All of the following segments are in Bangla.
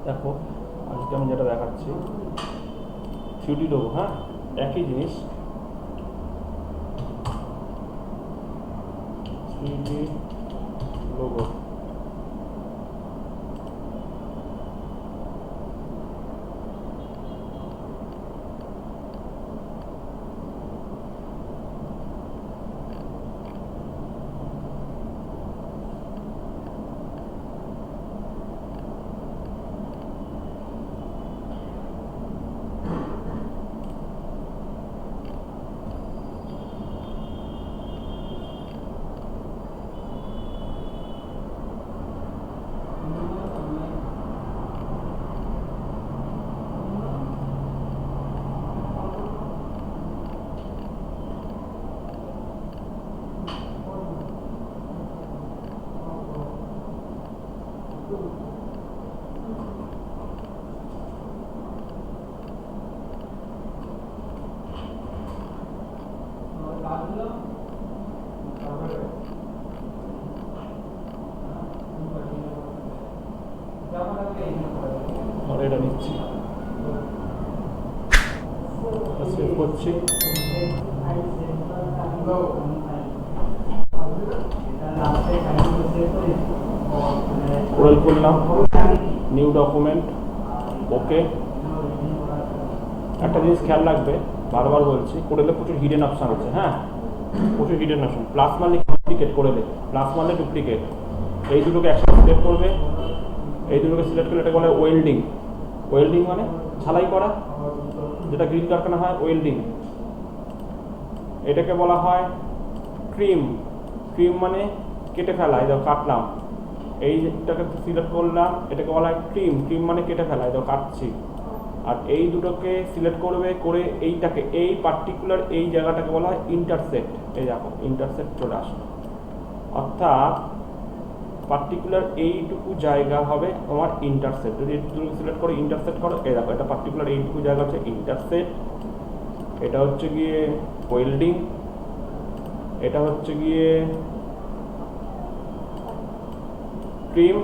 দেখো আজকে আমি যেটা দেখাচ্ছি থ্রিডি লোগো, হ্যাঁ একই জিনিস, থ্রিডি লোগো। এটা নিচ্ছি, সেভ করছি। কোরাল করলাম, নিউ ডকুমেন্ট, ওকে। একটা জিনিস খেয়াল রাখবে, বারবার বলছি, কোরেলে প্রচুর হিডেন অপশান আছে, হ্যাঁ প্রচুর হিডেন অপশান। প্লাস মারলে ডুপ্লিকেট, কোরেলে প্লাস মারলে ডুপ্লিকেট। এই দুটোকে একসাথে সিলেক্ট করবে, এই দুটোকে সিলেক্ট করলে এটা বলে ওয়েল্ডিং। ওয়েল্ডিং মানে ঝালাই করা, যেটা গ্রিল কারখানা হয় ওয়েল্ডিং। এটাকে বলা হয় ট্রিম। ট্রিম মানে কেটে ফেলা, এই দেখো কাটলাম। এইটাকে সিলেক্ট করলাম, এটাকে বলা হয় ট্রিম। ট্রিম মানে কেটে ফেলা, এই দেখো কাটছি। আর এই দুটোকে সিলেক্ট করবে, করে এইটাকে, এই পার্টিকুলার এই জায়গাটাকে বলা হয় ইন্টারসেক্ট। এই দেখো ইন্টারসেক্ট চলে আসলো, অর্থাৎ পার্টিকুলার এইটুকু জায়গা হবে তোমার ইন্টারসেক্ট। যদি তুমি সিলেক্ট করে ইন্টারসেক্ট করো, এই দেখো এটা পার্টিকুলার এইটুকু জায়গা হচ্ছে ইন্টারসেক্ট। এটা হচ্ছে গিয়ে ওয়েল্ডিং, এটা হচ্ছে গিয়ে ট্রিম,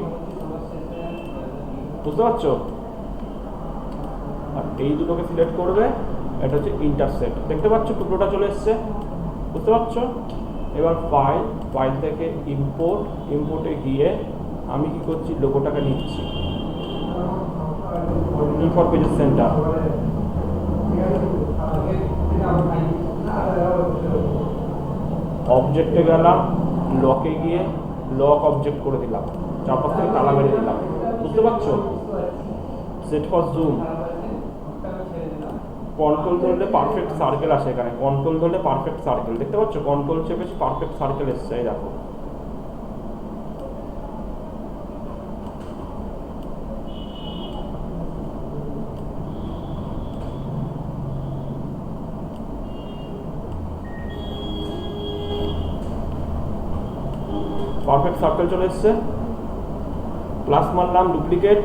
বুঝতে পারছো? আর এই দুটোকে সিলেক্ট করবে, এটা হচ্ছে ইন্টারসেক্ট। দেখতে পাচ্ছ টুকরোটা চলে এসছে, বুঝতে পারছো? এবার ফাইল থেকে ইম্পোর্টে গিয়ে আমি কি করছি, লোগোটাকে নিচ্ছি, ফর পেজেস সেন্টার। অবজেক্টে গেলাম, লকে গিয়ে লক অবজেক্ট করে দিলাম, চারপাশ থেকে তালা মেরে দিলাম, বুঝতে পারছো? সেট ফর জুম, কন্ট্রোল ধরলে পারফেক্ট সার্কেল আসে এখানে। কন্ট্রোল ধরলে পারফেক্ট সার্কেল, দেখতে পাচ্ছ? কন্ট্রোল চেপেছি, পারফেক্ট সার্কেল এসছে, এই দেখো। পারফেক্ট সার্কেল চলে এসছে। প্লাস মারলাম, ডুপ্লিকেট,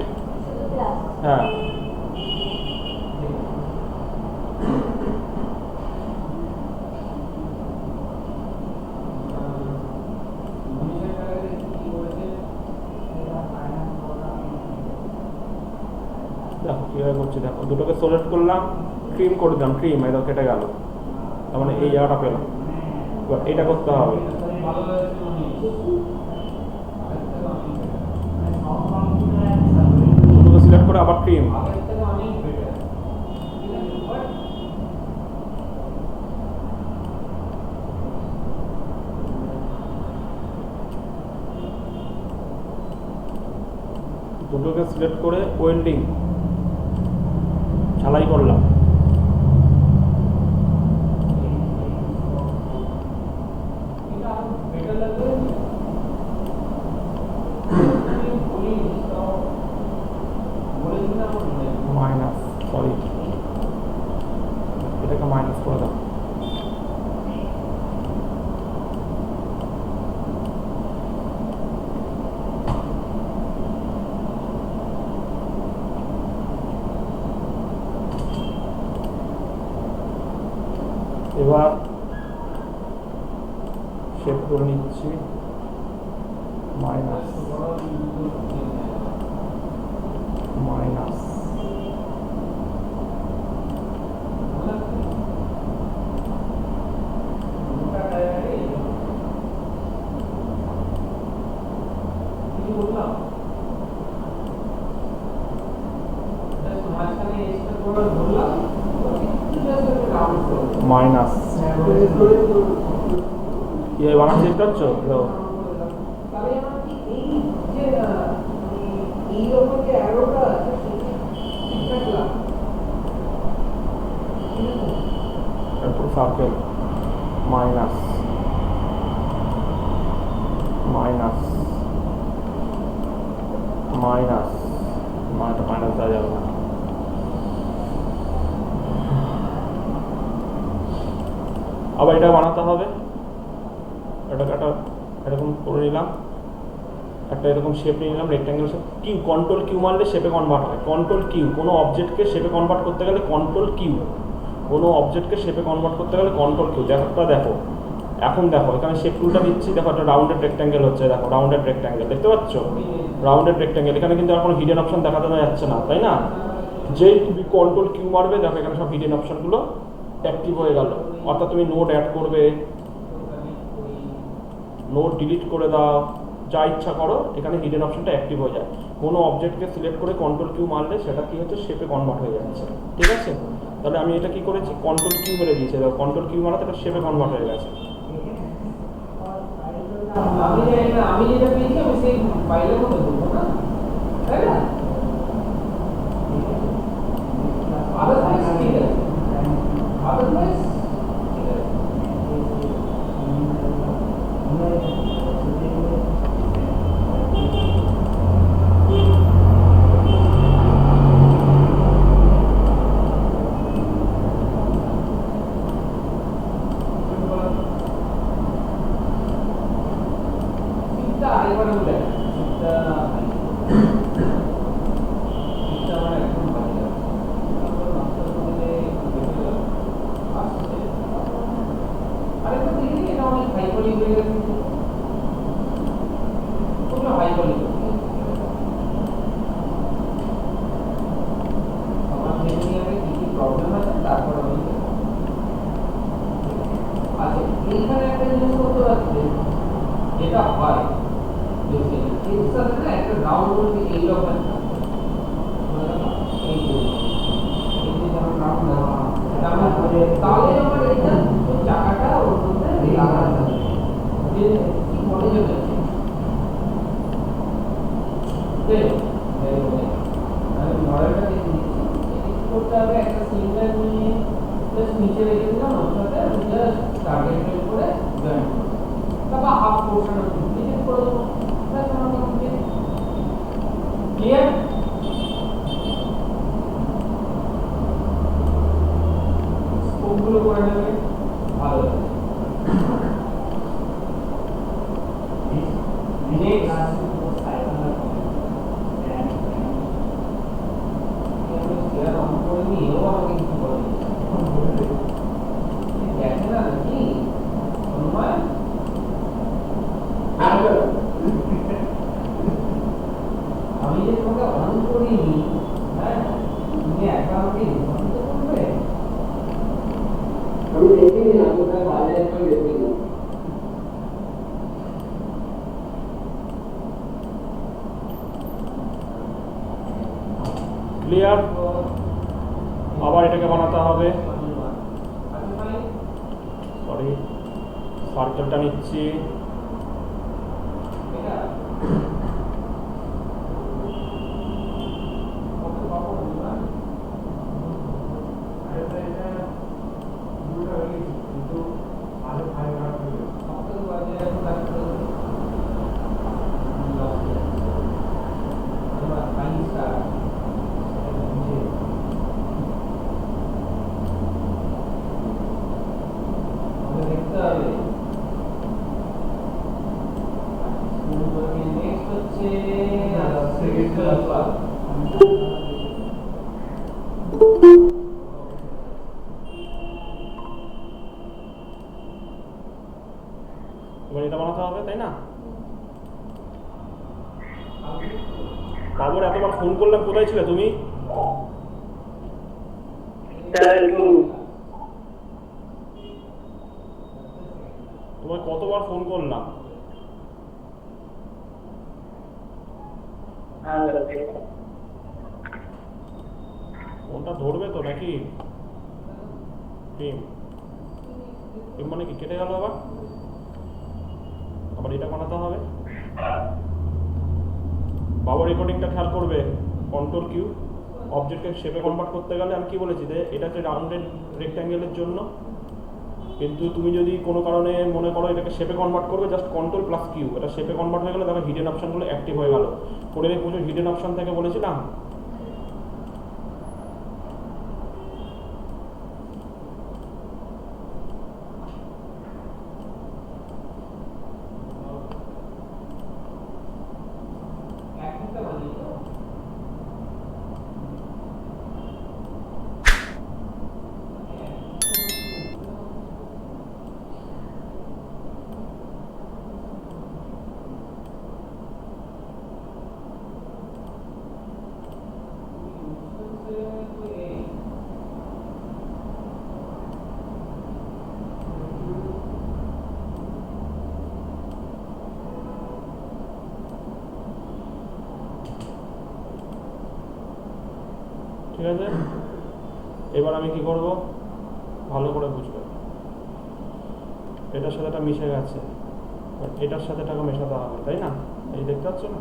হ্যাঁ দেখো কীভাবে করছি, দেখো দুটোকে সিলেক্ট করলাম, ট্রিম করে দিলাম, ট্রিম, এই দেখো কেটে গেল, তার মানে এই জায়গাটা পেলাম। এবার এটা করতে হবে, দুটোকে সিলেক্ট করে আবার ট্রিম, দুটোকে সিলেক্ট করে ওয়েল্ডিং, ঝালাই করলাম। মাইনাস, সরি এটাকে মাইনাস করে দাও। এবার শেপ করে নিচ্ছি মাইনাস মাইনাস মাইনাস ये বানান চেক করছো তো তাহলে আমরা কি এই যে এই রকম যে অ্যারোটা আছে সেটা ঠিকঠাক তারপর circle minus minus minus minus দেওয়া যাবে না। আবার এটা বানাতে হবে, এটাকে একটা এরকম করে নিলাম, একটা এরকম শেপ নিয়ে নিলাম rectangle shape. Q control Q মারলে শেপে কনভার্ট হয়। কন্ট্রোল কিউ কোনো অবজেক্টকে শেপে কনভার্ট করতে গেলে কন্ট্রোল কিউ, কোনো অবজেক্টকে শেপে কনভার্ট করতে গেলে কন্ট্রোল কিউ। দেখো দেখো এখন দেখো এখানে শেপ টুলটা দিচ্ছি, দেখো একটা রাউন্ডেড রেক্ট্যাঙ্গেল হচ্ছে, দেখো রাউন্ডেড রেক্ট্যাঙ্গেল দেখতে পাচ্ছ, রাউন্ডেড রেক্ট্যাঙ্গেল। এখানে কিন্তু আর কোনো হিডেন অপশন দেখাতে যাচ্ছে না, তাই না? যেই তুমি কন্ট্রোল কিউ মারবে দেখো এখানে সব হিডেন অপশনগুলো অ্যাক্টিভ হয়ে গেল। অর্থাৎ তুমি নোট অ্যাড করবে, নোট ডিলিট করে দাও, যা ইচ্ছা করো, এখানে হিডেন অপশনটা অ্যাক্টিভ হয়ে যায়। কোনো অবজেক্টকে সিলেক্ট করে কন্ট্রোল কিউ মারলে সেটা কি হচ্ছে, শেপে কনভার্ট হয়ে যাচ্ছে। ঠিক আছে, তাহলে আমি এটা কি করেছি, কন্ট্রোল কিউ মেরে দিয়েছি, কন্ট্রোল কিউ মারাতে এটা শেপে কনভার্ট হয়ে গেছে। আমি যেটা পেয়েছি আমি সেই ফাইলের মধ্যে দেবো না, তাই না? আদারওয়াইজ ঠিক আছে, আদারওয়াইজ ঠিক আছে। এইখানে একটা জিনিস করতে পারছে যেটা হয় এর সাথে না একটা রাউন্ড করতে এইরকম তাহলে আমার এটা চাকাটা ওর মধ্যে লাগানো যাবে যে মনে যাবে আমি মডেলটা দেখে দিচ্ছি। করতে হবে একটা সিঙ্গেল নিয়ে জাস্ট নিচে রেখে দিলাম, ওর সাথে আমি জাস্ট টার্গেট প্রেস করে জয়েন করব, তারপর হাফ পোর্শন অফ ডিলিট করে দেবো। ব্যাস আমার কমপ্লিট। ক্লিয়ার? স্কোপগুলো করে নেবে ভালো লাগে। নেক্সট আমাকে কিছু বলে দেখে না নাকি সময় আমি যে তোমাকে অন করিনি, হ্যাঁ তুমি অ্যাকাউন্টে বন্ধ করবে। আমি দেখিনি, আমি ওখানে বাজারে করে দেখিনি। ক্লিয়ার? আবার এটাকে বানাতে হবে। সরি, সার্কেলটা নিচ্ছি, তাই না? বাবুর এতবার ফোন করলাম, কোথায় ছিলে তুমি? তোমায় কতবার ফোন করলাম? ফোনটা ধরবে তো নাকি? টিম টিম মানে কি কেটে গেল? আবার আবার এটা বানাতে হবে। বাবা রেকর্ডিংটা খেয়াল করবে। কন্ট্রোল কিউ, অবজেক্টকে শেপে কনভার্ট করতে গেলে আমি কি বলেছি যে এটা হচ্ছে রাউন্ডেড রেক্ট্যাঙ্গেলের জন্য, কিন্তু তুমি যদি কোনো কারণে মনে করো এটাকে শেপে কনভার্ট করবে, জাস্ট কন্ট্রোল প্লাস কিউ, এটা শেপে কনভার্ট হয়ে গেলে তখন হিডেন অপশনগুলো অ্যাক্টিভ হয়ে গেল। করে রেখে প্রচুর হিডেন অপশন থেকে বলেছিলাম। ঠিক আছে, এবার আমি কি করব ভালো করে বুঝবে। এটার সাথে এটা মিশে গেছে, এটার সাথে এটাকে মেশাতে হবে, তাই না? এই দেখতে পাচ্ছ না?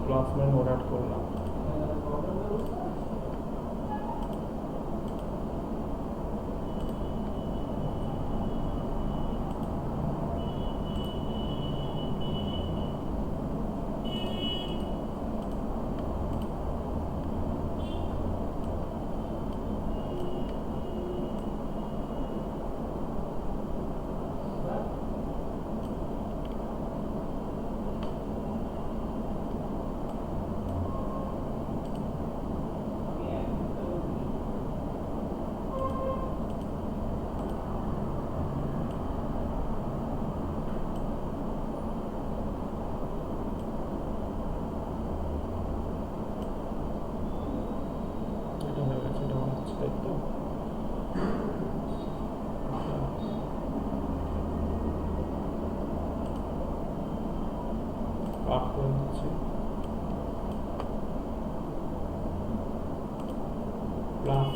ক্লাসমেট মোড অ্যাড করলাম। এটা হয়ে গেছে, এটা মনে হচ্ছে, তাই তো? কাট করে দিচ্ছি। প্লাস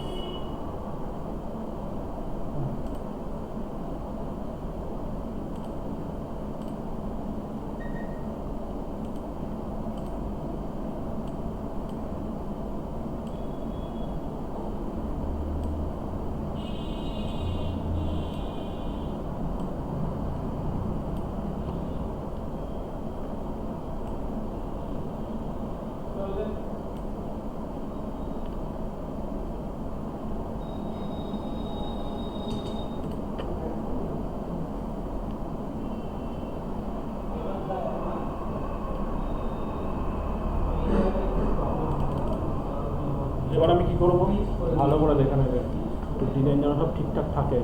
এবার আমি কি করব ভালো করে দেখে নেবে, একটু ডিজাইন যেন সব ঠিকঠাক থাকে।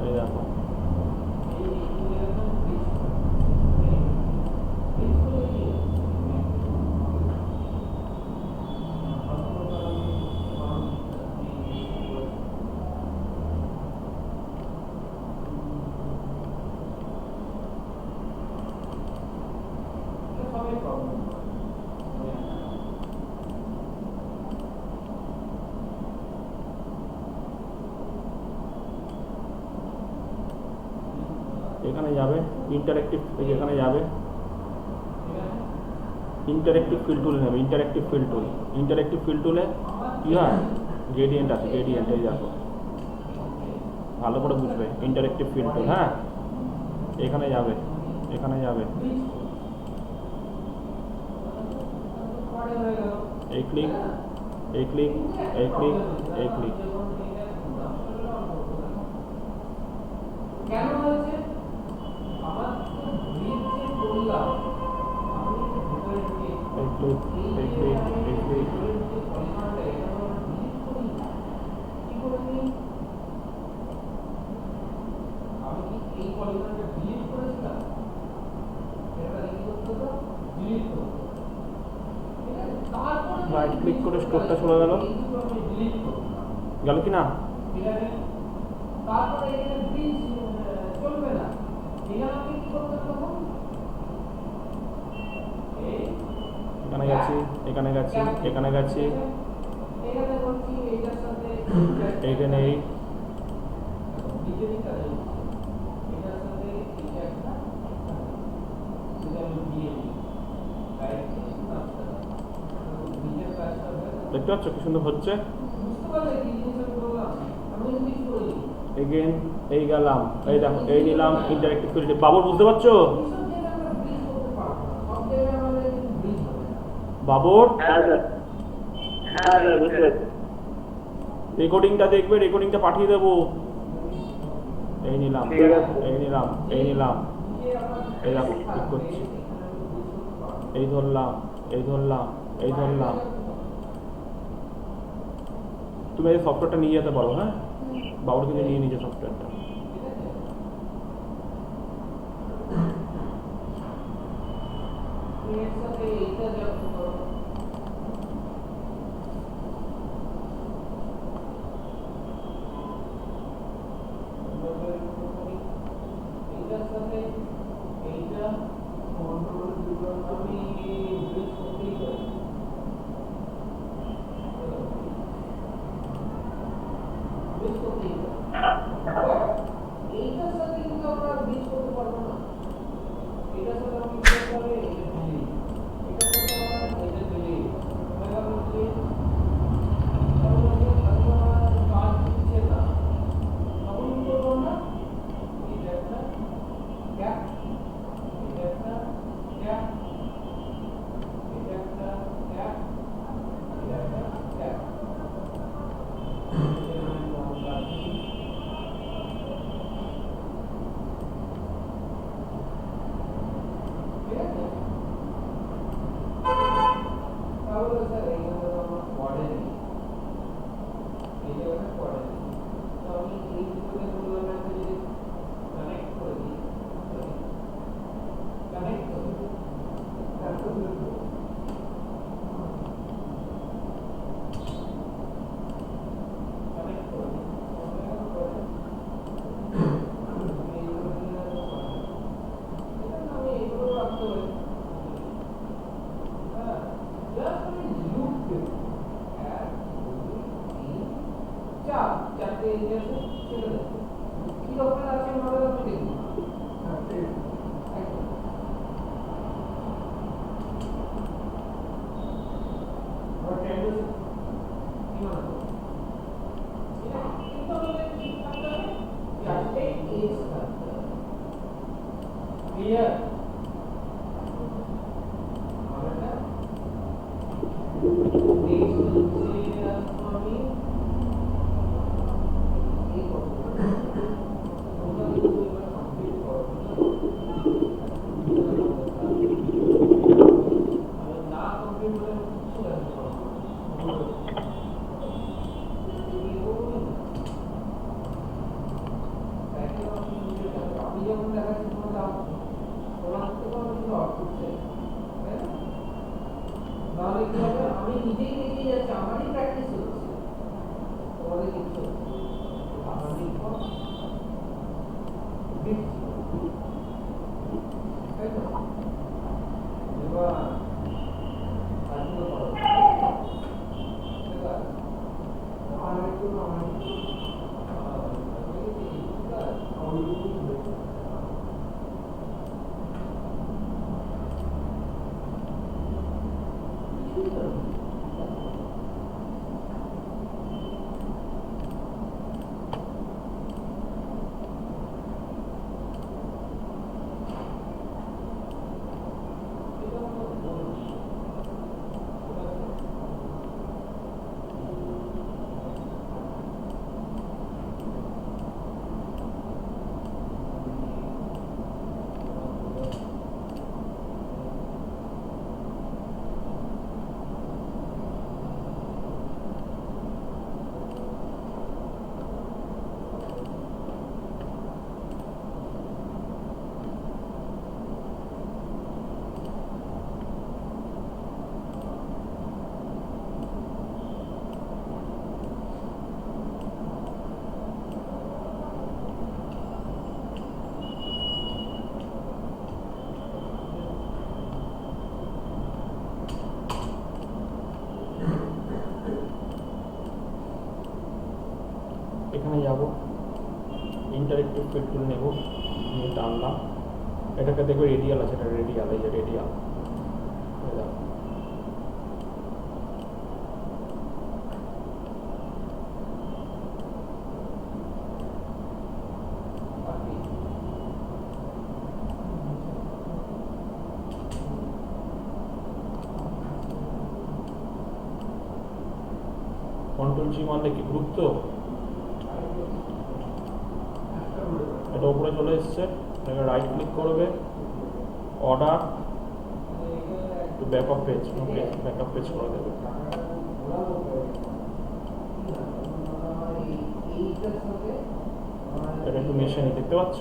এই দেখো, এখানে যাবে ইন্টারেক্টিভ, এখানে যাবে ইন্টারেক্টিভ ফিল টুল নেবে। Interactive fill tool, interactive fill টুলে কী হয়, গ্রেডিয়েন্ট আছে, গ্রেডিয়েন্ট এই দেখো, ভালো করে বুঝবে। ইন্টারেক্টিভ ফিল টুল, হ্যাঁ এখানে যাবে, এখানে যাবে, এই ক্লিক, এই ক্লিক, এই ক্লিক, এই ক্লিক। কেন হয়েছে? আমার ব্রিজ যে করলাম আমি ভিতরে ঢুকে এই ক্লিক, এই ক্লিক, এই ক্লিক। এই পলিগনটা ডিলিট করেছিলাম, এটা কি করতে হতো? ডিলিট করতে হতো। ঠিক আছে, তারপরে রাইট ক্লিক করে স্টোরটা চলে গেল, এইগুলো আমি ডিলিট করলাম, গেল কি না? ঠিক আছে। তারপরে এখানে ব্রিজ চলবে না, এখানে আমি কি করতে হবে? এখানে গেছি, এখানে গেছি, এখানে গেছি, এখানে বলছি এইটার সাথে এইখানে এই বিজেপি কাজ এটার সাথে এটা একটা সেটা আমি দিয়ে দিই রাইট বিজেপি কাজটা দেখতে পাচ্ছ কি সুন্দর হচ্ছে। বুঝতে পারলে কি জিনিসটা বললাম আমি কিছু করি এগেন এই গেলাম, এই দেখো এই নিলাম ইন্টারেক্টিভ ফিল্ড। বাবুর বুঝতে পারছো? বাবুর রেকর্ডিংটা দেখবে, রেকর্ডিংটা পাঠিয়ে দেবো। এই নিলাম, এই নিলাম, এই নিলাম, এই দেখো ক্লিক করছি, এই ধরলাম, এই ধরলাম, এই ধরলাম। তুমি এই সফটওয়্যারটা নিয়ে যেতে পারো, হ্যাঁ? বাবুর কিন্তু নিয়ে নিয়েছে সফটওয়্যারটা। এইটার সাথে কিন্তু আমরা ব্রিজ করতে পারবো না, এটার সাথে আমি কি করতে হবে? এটা ডিলিট, এটার সাথে আমরা এটা ডিলিট এবার হচ্ছে কাজ দিচ্ছে না, তখন কি করবো না? এটা একটা গ্যাপ, এটা একটা গ্যাপ, এটা একটা গ্যাপ, এটা একটা গ্যাপ। তাহলে স্যার এইখানে তো আমার পড়ে নেই, এই জায়গাটা পড়ে নেই, তো আমি এই দুটোকে বললাম একটা যদি কানেক্ট করে দিই, কানেক্ট করে দিই, তারপর দেখবো কানেক্ট করে দিই, আমি এইগুলো রাখতে পারি। চারটে এরিয়াতে ছেড়ে দেবো, কি দরকার আছে আমাদের আমি দেখবো ক্লিয়ার। আমি নিজেই দেখে যাচ্ছি, আমারই প্র্যাকটিস হচ্ছে, তোমাদের কিছু এখানে যাব, ইন্টারেক্টিভ ফিট টুল নেব, নিয়ে টানলাম, এটাকে দেখবে রেডিয়াল আছে, এটা রেডিয়াল, এই যে রেডিয়াল, কন্ট্রোল জি মারলে কি গ্রুপ, তো এটা উপরে চলে এসছে, এটাকে রাইট ক্লিক করবে, order to back of page, okay back of page করে দেবে। এটা একটু মেশিনে দেখতে পাচ্ছ,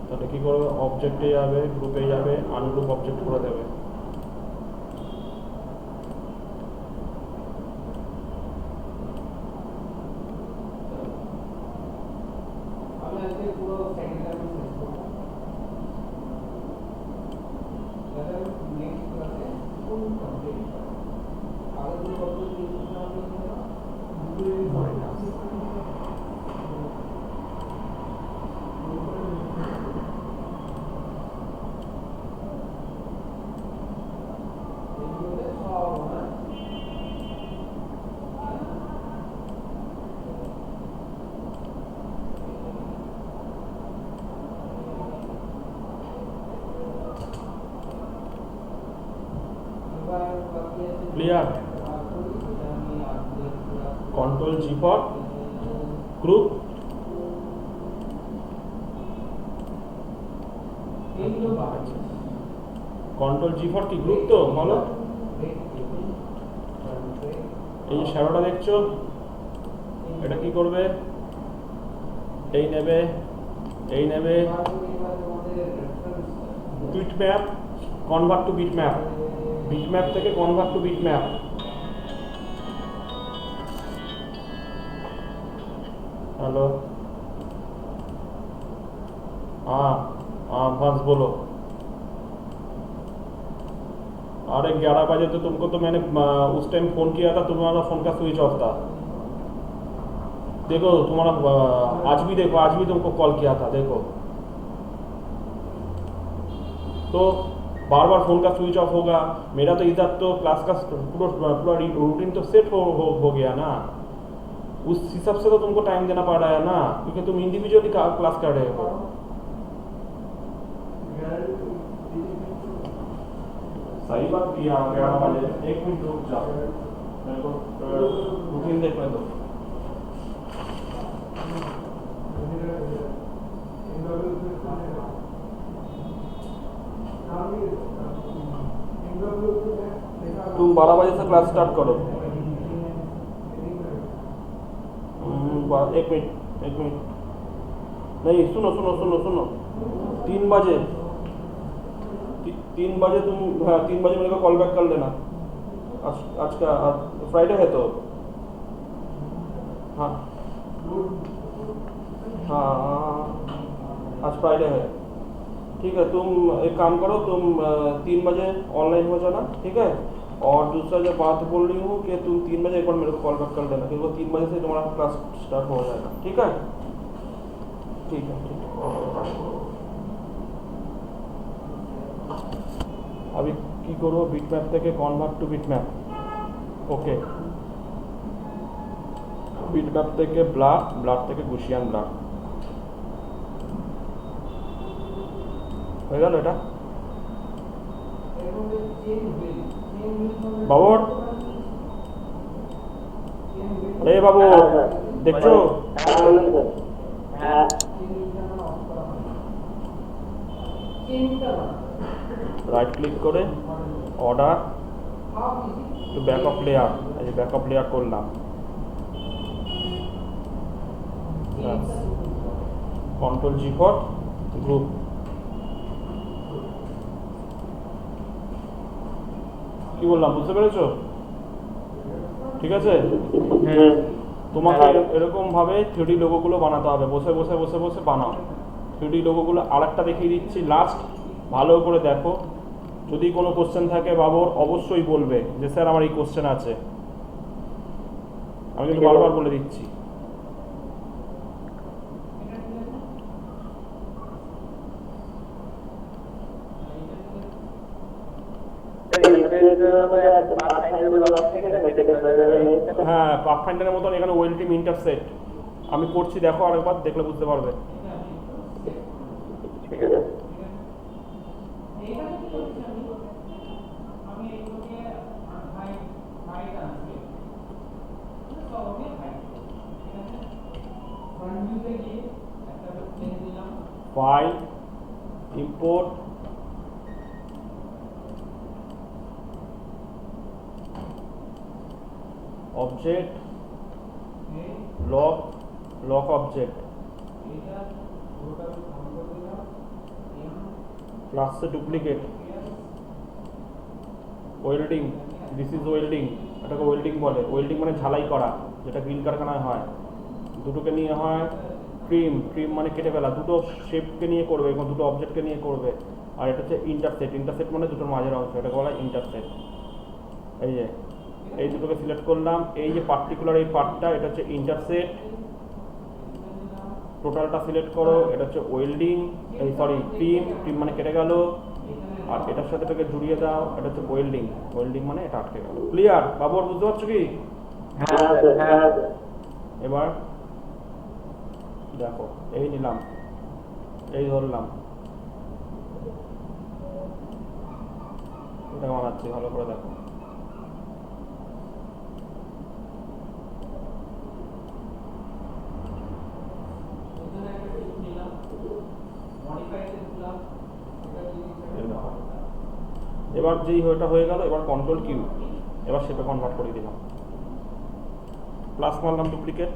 তাহলে কি করবে, অবজেক্টে যাবে, গ্রুপে যাবে, আনগ্রুপ অবজেক্ট করে দেবে। Clear? Control G for group, control G for কি গ্রুপ, তো বলো। এই যে শ্যাডোটা দেখছো, এটা কি করবে, এই নেবে, এই নেবে, bit map, convert to bit map, bit map থেকে convert to bit map. Hello, हाँ हाँ बस बोलो। अरे 11 बजे तो तुमको तो मैंने उस टाइम फ़ोन किया था, तुम्हारा फ़ोन का स्विच ऑफ था। देखो तुम्हारा आज भी देखो, आज भी तुमको कॉल किया था, देखो तो बार बार फ़ोन का स्विच ऑफ होगा। मेरा तो इधर तो क्लास का पूरा रूटीन तो सेट हो गया ना, उस हिसाब से तो तुमको टाइम देना पड़ रहा है ना, क्योंकि तुम इंडिविजुअली क्लास कर रहे हो। सही बात किया, 11 बजे। 1 मिनट रुक जाओ, मेरे को रूटीन देखने दो। तुम 12 बजे से क्लास स्टार्ट करो। 1 मिनट, 1 मिनट, नहीं सुनो सुनो सुनो सुनो, 3 बजे, 3 बजे तुम, हाँ 3 बजे मेरे को कॉल बैक कर लेना। आज का फ्राइडे है तो, हाँ हाँ आज फ्राइडे है, ठीक है। तुम एक काम करो, तुम 3 बजे ऑनलाइन हो जाना, ठीक है। और दूसरा जो बात बोल रही हूँ कि तुम 3 बजे एक बार मेरे को कॉल बैक कर लेना, क्योंकि 3 बजे से तुम्हारा क्लास स्टार्ट हो जाएगा, ठीक है। ठीक है, ठीक है। अभी की करो, बिटमैप থেকে কনভার্ট টু বিটম্যাপ, ওকে। বিটম্যাপ থেকে ব্লার, ব্লার থেকে গুশিয়ান ব্লার হয়ে গেল এটা। বাবর, আরে বাবু দেখছো, রাইট ক্লিক করে অর্ডার টু ব্যাকআপ লেয়ার, এই যে ব্যাকআপ লেয়ার করলাম, কন্ট্রোল জি ফর গ্রুপ। কি বললাম বুঝতে পেরেছো? ঠিক আছে, তোমাকে এরকম ভাবে 3D লোগোগুলো বানাতে হবে, বসে বসে বসে বসে বানাও 3D লোগোগুলো। আরেকটা দেখিয়ে দিচ্ছি লাস্ট, ভালো করে দেখো। যদি কোনো কোশ্চেন থাকে বাবর অবশ্যই বলবে যে স্যার আমার এই কোশ্চেন আছে, আমি কিন্তু বারবার বলে দিচ্ছি। হ্যাঁ, পাথফাইন্ডারের মতন এখানে ওয়েল টিম ইন্টারসেট আমি করছি, দেখো আরেকবার, দেখলে বুঝতে পারবে। এইটা কি করছি আমি এইগুলোকে হাইট আনছি সব আমি হাইট ঠিক আছে ফ্রন্ট ভিউতে গিয়ে একটা প্লেন দিলাম file import object lock object এইটা পুরোটা অন করে দিলাম ক্লাসে duplicate welding, this is welding, এটাকে ওয়েল্ডিং বলে। ওয়েল্ডিং মানে ঝালাই করা, যেটা গ্রিল কারখানায় হয়। দুটোকে নিয়ে হয় ট্রিম, ট্রিম মানে কেটে ফেলা, দুটো শেপকে নিয়ে করবে এবং দুটো অবজেক্টকে নিয়ে করবে। আর এটা হচ্ছে ইন্টারসেট, ইন্টারসেট মানে দুটোর মাঝের অংশ, এটাকে বলা হয় ইন্টারসেট। এই যে এই দুটোকে সিলেক্ট করলাম, এই যে পার্টিকুলার এই পার্টটা এটা হচ্ছে ইন্টারসেট, টোটালটা সিলেক্ট করো, এটা হচ্ছে ওয়েল্ডিং, এই সরি ট্রিম, ট্রিম মানে কেটে গেল। আর এটার সাথে এটাকে জুড়িয়ে দাও, এটা হচ্ছে ওয়েল্ডিং, ওয়েল্ডিং মানে এটা আটকে গেল। ক্লিয়ার বাবু, আর বুঝতে পারছো কি? হ্যাঁ। এবার দেখো, এই নিলাম, এই ধরলাম, এটা বানাচ্ছি, ভালো করে দেখো। এবার যেই ওটা হয়ে গেল, এবার কন্ট্রোল কিউ, এবার সেটা কনভার্ট করে দিলাম, প্লাস মারলাম duplicate,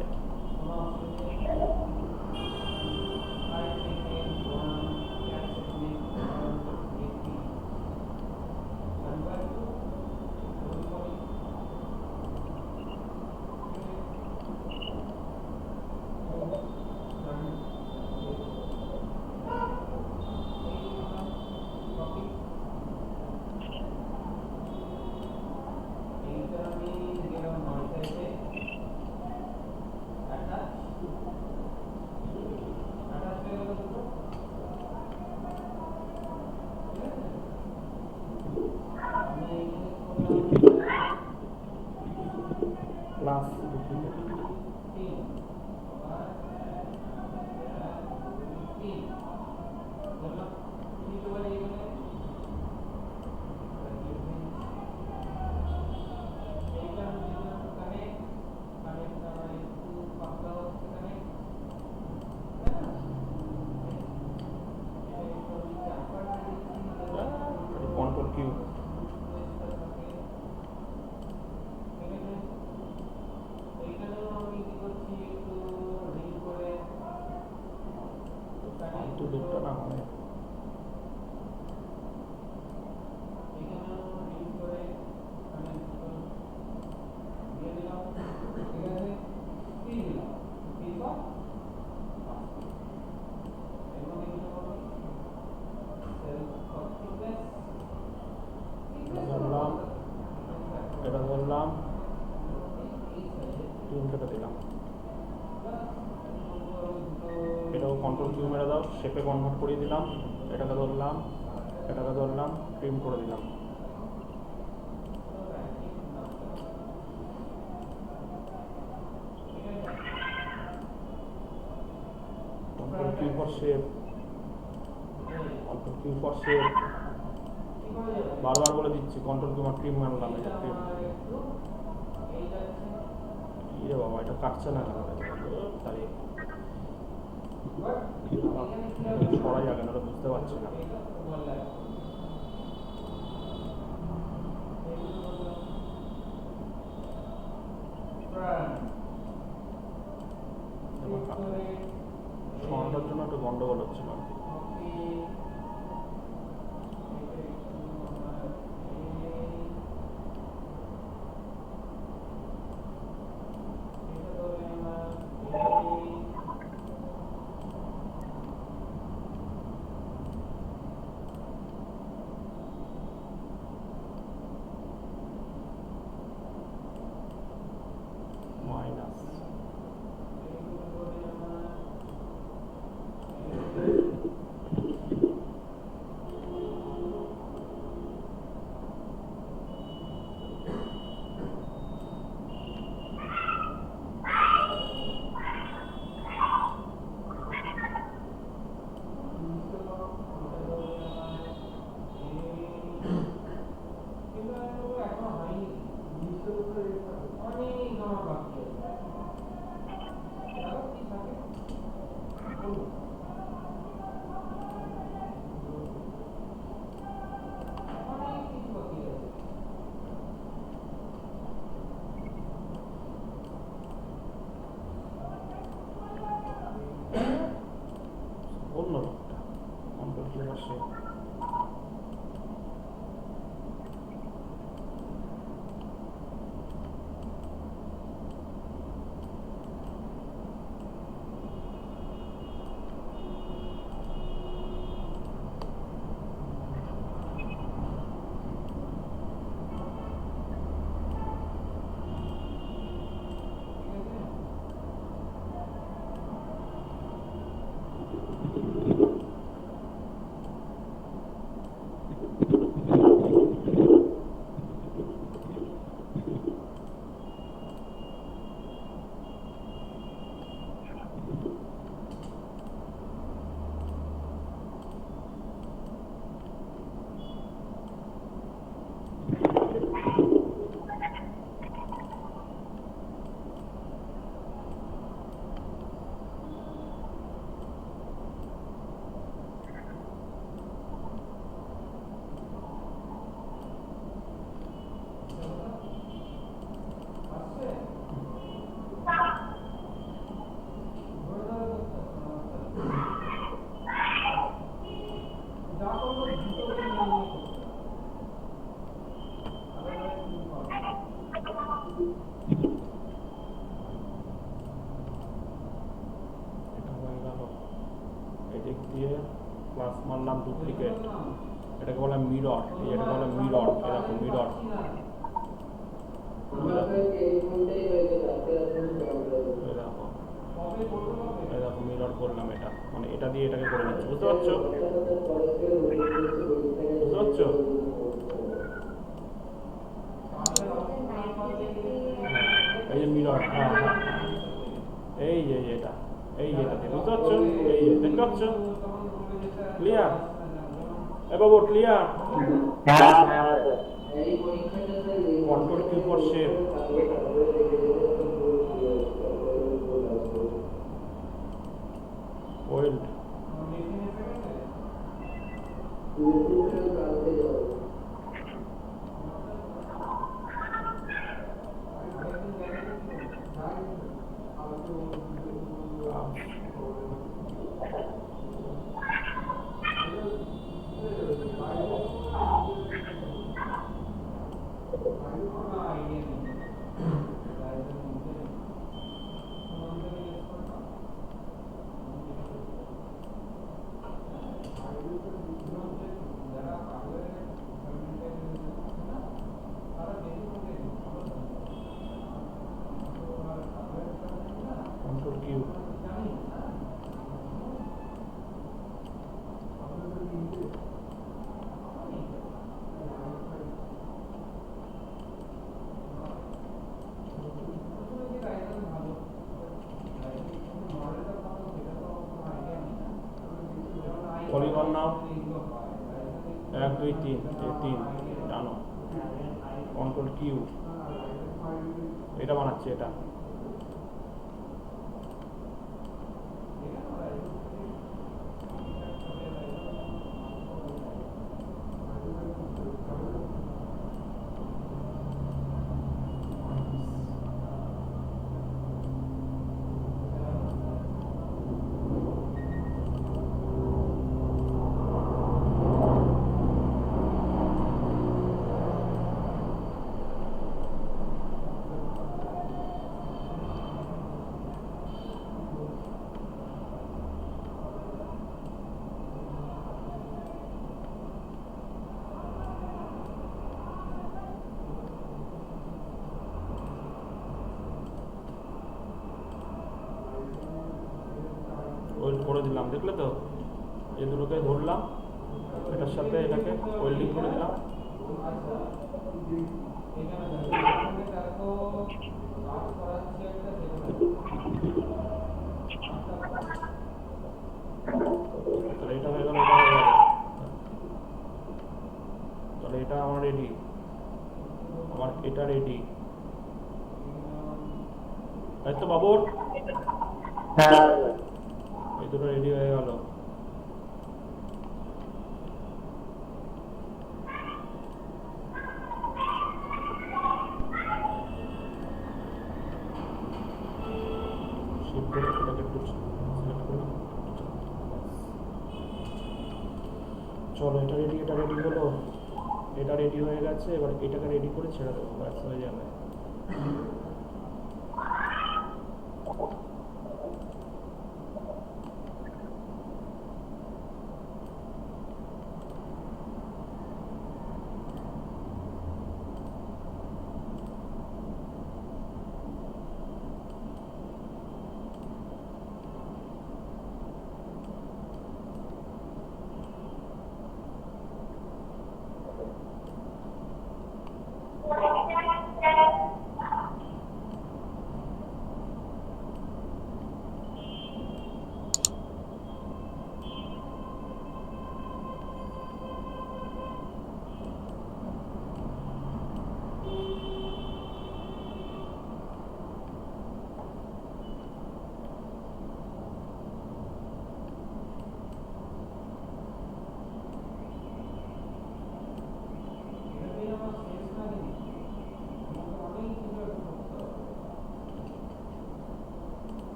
plus duplicate, control Q, দুটো না মানে ধরলাম, এটা ধরলাম, তিনটাকে দিলাম, এটাও কন্ট্রোল কিউ মেরে দাও, শেপে কনভার্ট করে দিলাম, এটাকে ধরলাম, এটাকে ধরলাম, ট্রিম করে দিলাম। Control Q for shape, control Q for shape, বারবার বলে দিচ্ছি, কন্ট্রোল কিউ, ট্রিম মারলাম, এটা ট্রিম। ইয়ে বাবা, এটা কাটছে না কেন? তাই সরাই আগে, ওটা বুঝতে পারছি না। সরানোর জন্য একটু গন্ডগোল হচ্ছিল। মাইনাস থাকে বলুন অনেক কিছু বাকি আছে অন্য লোকটা কন্ট্রোল কি বসে এটা হয়ে গেল এদিক দিয়ে প্লাস মারলাম ডুপ্লিকেট এটাকে বলে মিরর এটাকে বলে মিরর এরকম মিরর এরকম মিরর করলাম এটা মানে এটা দিয়ে এটাকে করে নিচ্ছি বুঝতে পারছো বুঝতে পারছো এই যে মিরর হ্যাঁ হ্যাঁ এই যে এটা দিয়ে বুঝতে পারছো এই যে দেখতে পাচ্ছ ক্লিয়ার এ বাবু clear control Q for shape weld control Q polygon নাও 1 2 3 3 টানো control Q এটা বানাচ্ছি এটা ওয়েল্ড করে দিলাম দেখলে তো এই দুটোকে ধরলাম এটার সাথে এটাকে ওয়েল্ডিং করে দিলাম তাহলে এটা হয়ে গেল তাহলে এটা আমার রেডি আমার এটা রেডি তাই তো বাবুর হ্যাঁ এই দুটো রেডি হয়ে গেল। শিফট করে এটাকে একটু সিলেক্ট করলাম। চলো এটা রেডি হলো, এটা রেডি হয়ে গেছে, এবার এটাকে রেডি করে ছেড়ে দেবো, ব্যাস হয়ে যাবে।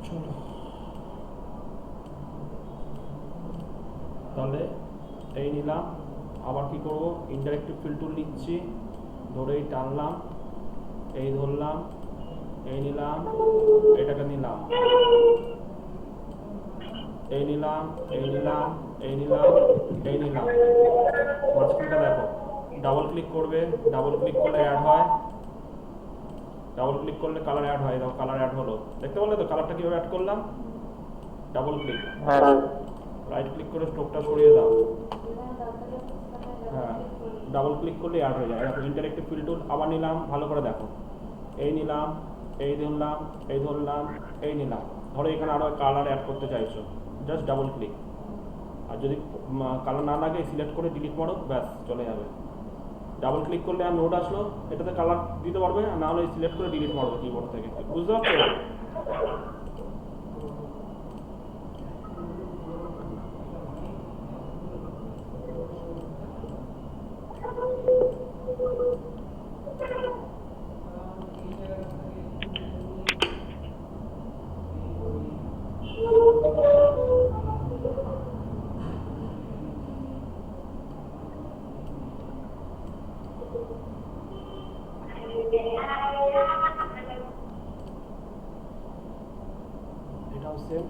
চলো তাহলে এই নিলাম, আবার কি করব, ইন্টারেক্টিভ ফিল টুল নিচ্ছি, ধরেই টানলাম, এই ধরলাম, এই নিলাম, এটাকে নিলাম, এই নিলাম, এই নিলাম, এই নিলাম, এই নিলাম, মাঝখানটা দেখো, ডাবল ক্লিক করবে, ডাবল ক্লিক করলে অ্যাড হয়, ডাবল ক্লিক করলে কালার অ্যাড হয়, দেখো কালার অ্যাড হলো, দেখতে পারলে তো কালারটা কিভাবে অ্যাড করলাম, ডাবল ক্লিক, হ্যাঁ রাইট ক্লিক করে স্ট্রোকটা সরিয়ে দাও, হ্যাঁ ডাবল ক্লিক করলে অ্যাড হয়ে যায়। দেখো ইন্টারেক্টিভ ফিল টুল আবার নিলাম, ভালো করে দেখো, এই নিলাম, এই ধরলাম, এই ধরলাম, এই নিলাম, ধরো এখানে আরও কালার অ্যাড করতে চাইছো, জাস্ট ডাবল ক্লিক, আর যদি কালার না লাগে সিলেক্ট করে ডিলিট মারো, ব্যাস চলে যাবে। ডাবল ক্লিক করলে আর নোট আসলো, এটাতে কালার দিতে পারবে, না হলে সিলেক্ট করে ডিলিট মারবে কিবোর্ড থেকে, বুঝতে পারছো? এটাও সেম,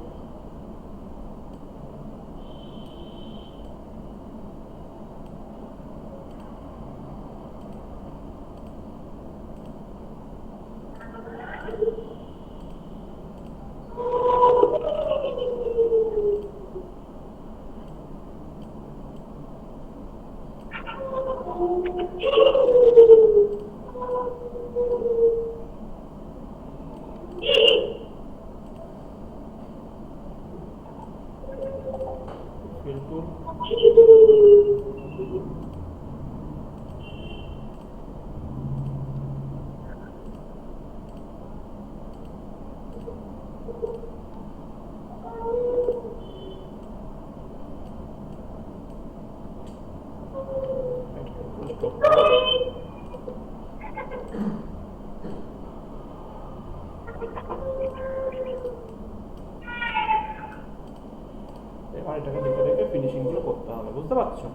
বুঝতে পারছো?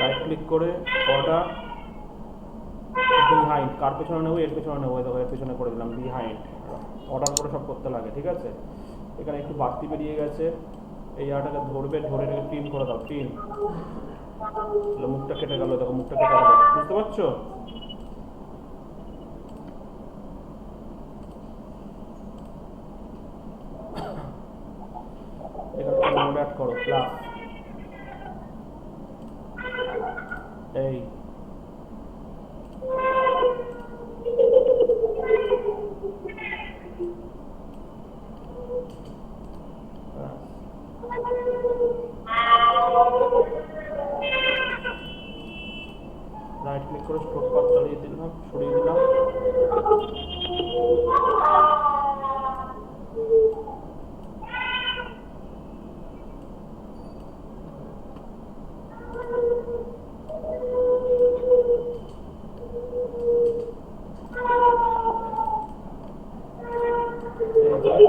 রাইট ক্লিক করে অর্ডার বিহাইন্ড, কার পেছনে নেবো? এর পেছনে নেবো, দেখো এর পেছনে করে দিলাম বিহাইন্ড। অর্ডার করে সব করতে লাগে, ঠিক আছে? এখানে একটু বাড়তি বেরিয়ে গেছে, এই জায়গাটাকে ধরবে, ধরে এটাকে পিন করে দাও, পিন। মুখটা কেটে গেল, দেখো মুখটা কেটে গেল, বুঝতে পারছো? এখানে নোড অ্যাড করো, প্লাস এই রাইট ক্লিক করে স্টোর পাথ চালিয়ে দিলাম, সরিয়ে দিলাম।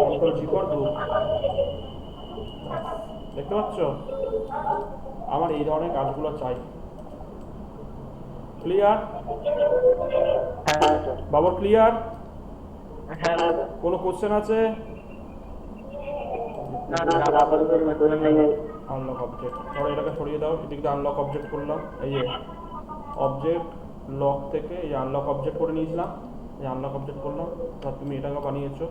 কন্ট্রোল জি কর দু, দেখতে পাচ্ছ? আমার এই ধরনের কাজগুলো চাই। ক্লিয়ার বাবর? ক্লিয়ার? কোনো কোশ্চেন আছে? আনলক অবজেক্ট, ধরো এটাকে সরিয়ে দাও, এদিকে আনলক অবজেক্ট করলাম, এই যে অবজেক্ট লক থেকে এই আনলক অবজেক্ট করে নিয়েছিলাম, এই আনলক অবজেক্ট করলাম। ধর তুমি এটাকে বানিয়েছো,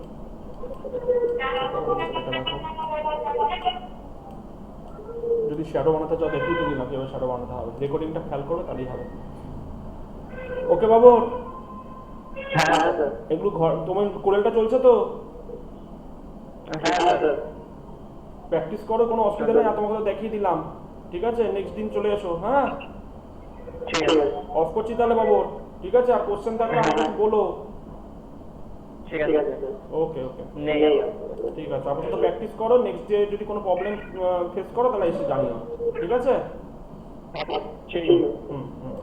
এটা দেখো। যদি শ্যাডো বানাতে চাও দেখিয়ে দিই না কিভাবে শ্যাডো বানাতে হবে, রেকর্ডিংটা খেয়াল করো তাহলেই হবে। ওকে বাবু, এগুলো ঘর তোমার কোরেলটা চলছে তো? প্র্যাকটিস করো, কোনো অসুবিধা নেই, আর তোমাকে তো দেখিয়ে দিলাম, ঠিক আছে? নেক্সট দিন চলে এসো, হ্যাঁ? অফ করছি তাহলে বাবু, ঠিক আছে? আর কোশ্চেন থাকলে আমাকে বলো। ওকে ওকে ঠিক আছে, আপাতত প্র্যাকটিস করো, নেক্সট ডে যদি কোনো প্রবলেম ফেস করো তাহলে এসে জানিও, ঠিক আছে? হুম হুম।